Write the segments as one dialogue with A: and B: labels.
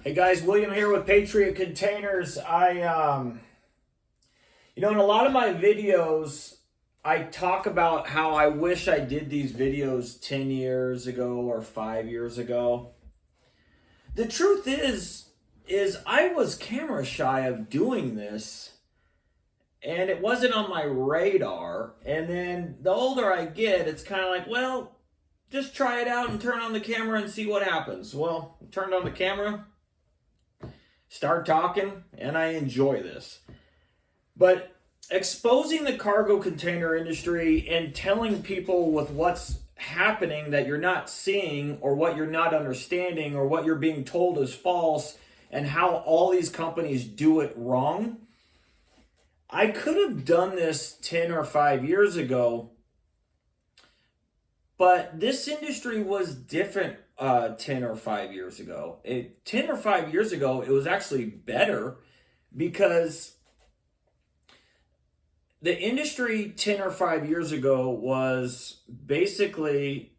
A: Hey guys, William here with Patriot Containers. In a lot of my videos, I talk about how I wish I did these videos 10 years ago or 5 years ago. The truth is I was camera shy of doing this and it wasn't on my radar. And then the older I get, it's kind of like, well, just try it out and turn on the camera and see what happens. Well, I turned on the camera, start talking, and I enjoy this. But exposing the cargo container industry and telling people with what's happening that you're not seeing or what you're not understanding or what you're being told is false and how all these companies do it wrong. I could have done this 10 or 5 years ago, but this industry was different 10 or 5 years ago. 10 or 5 years ago, it was actually better because the industry 10 or 5 years ago was basically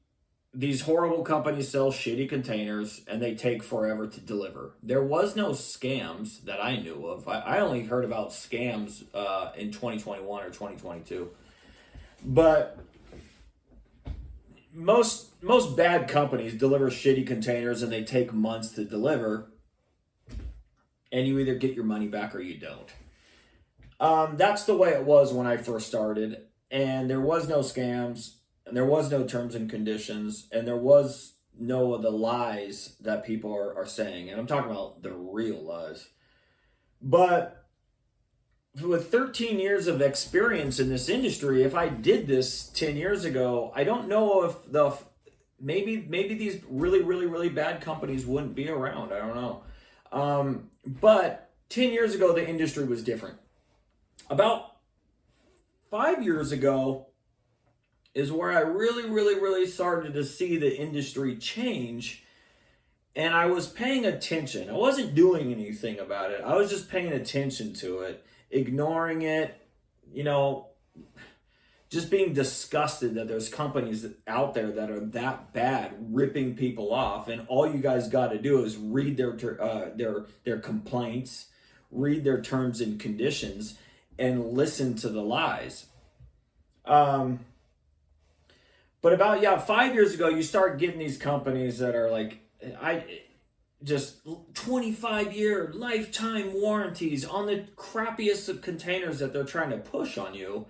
A: these horrible companies sell shitty containers and they take forever to deliver. There was no scams that I knew of. I only heard about scams in 2021 or 2022. But most bad companies deliver shitty containers and they take months to deliver, and you either get your money back or you don't. That's the way it was when I first started, and there was no scams, and there was no terms and conditions, and there was no of the lies that people are saying, and I'm talking about the real lies. But with 13 years of experience in this industry, if I did this 10 years ago, I don't know if maybe these really bad companies wouldn't be around. I don't know. But 10 years ago, the industry was different. About 5 years ago is where I really started to see the industry change. And I was paying attention. I wasn't doing anything about it. I was just paying attention to it, ignoring it, just being disgusted that there's companies out there that are that bad, ripping people off. And all you guys got to do is read their complaints, read their terms and conditions, and listen to the lies. But about 5 years ago, you start getting these companies that are like, just 25-year lifetime warranties on the crappiest of containers that they're trying to push on you.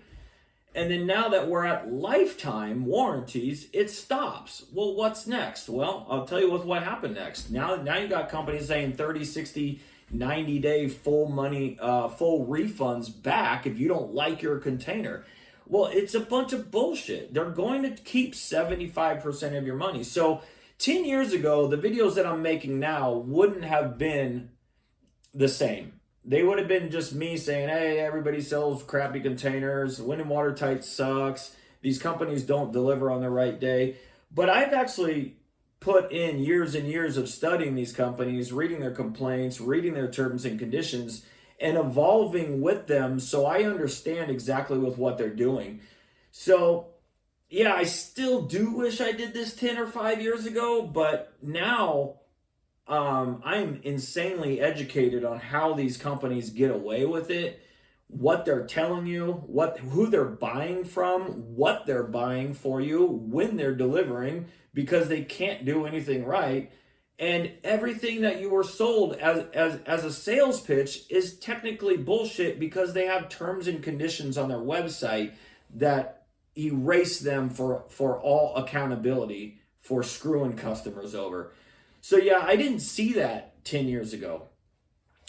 A: And then now that we're at lifetime warranties, it stops. Well, what's next? Well, I'll tell you what happened next. Now you got companies saying 30, 60, 90-day full refunds back if you don't like your container. Well, it's a bunch of bullshit. They're going to keep 75% of your money. So 10 years ago, the videos that I'm making now wouldn't have been the same. They would have been just me saying, hey, everybody sells crappy containers. Wind and Watertight sucks. These companies don't deliver on the right day. But I've actually put in years and years of studying these companies, reading their complaints, reading their terms and conditions, and evolving with them so I understand exactly with what they're doing. So yeah, I still do wish I did this 10 or 5 years ago, but now I'm insanely educated on how these companies get away with it, what they're telling you, who they're buying from, what they're buying for you, when they're delivering, because they can't do anything right. And everything that you were sold as a sales pitch is technically bullshit because they have terms and conditions on their website that erase them for all accountability for screwing customers over. So yeah, I didn't see that 10 years ago.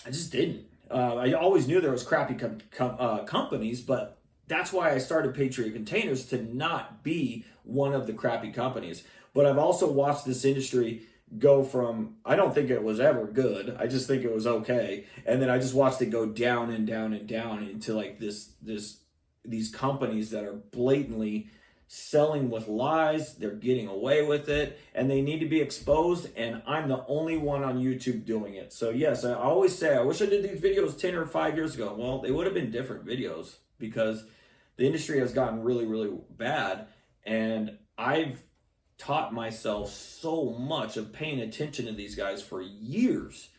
A: I just didn't. I always knew there was crappy companies, but that's why I started Patriot Containers, to not be one of the crappy companies. But I've also watched this industry go from, I don't think it was ever good, I just think it was okay, and then I just watched it go down and down and down into like these companies that are blatantly selling with lies. They're getting away with it, and they need to be exposed, and I'm the only one on YouTube doing it. So yes, I always say I wish I did these videos 10 or 5 years ago. Well, they would have been different videos because the industry has gotten really bad, and I've taught myself so much of paying attention to these guys for years.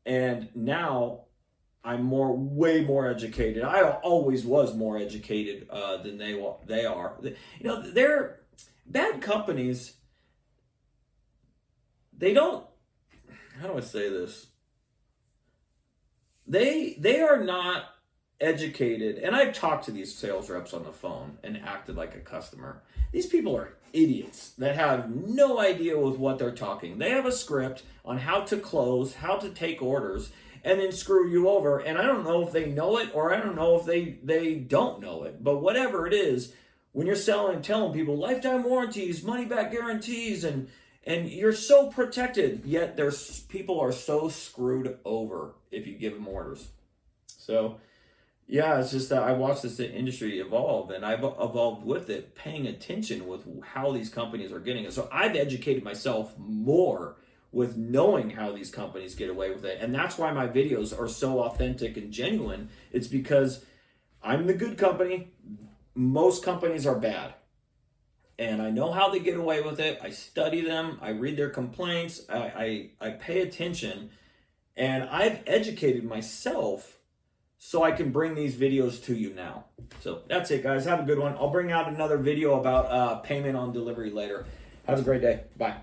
A: And now I'm way more educated. I always was more educated than they are. They're bad companies. They don't. How do I say this? They are not educated, and I've talked to these sales reps on the phone and acted like a customer. These people are idiots that have no idea with what they're talking. They have a script on how to close, how to take orders, and then screw you over. And I don't know if they know it, or I don't know if they don't know it. But whatever it is, when you're selling and telling people lifetime warranties, money back guarantees, and you're so protected, yet there's people are so screwed over if you give them orders. So yeah, it's just that I watched this industry evolve, and I've evolved with it, paying attention with how these companies are getting it. So I've educated myself more with knowing how these companies get away with it. And that's why my videos are so authentic and genuine. It's because I'm the good company. Most companies are bad. And I know how they get away with it. I study them. I read their complaints. I pay attention. And I've educated myself so I can bring these videos to you now. So that's it, guys. Have a good one. I'll bring out another video about payment on delivery later. Have a great day. Bye.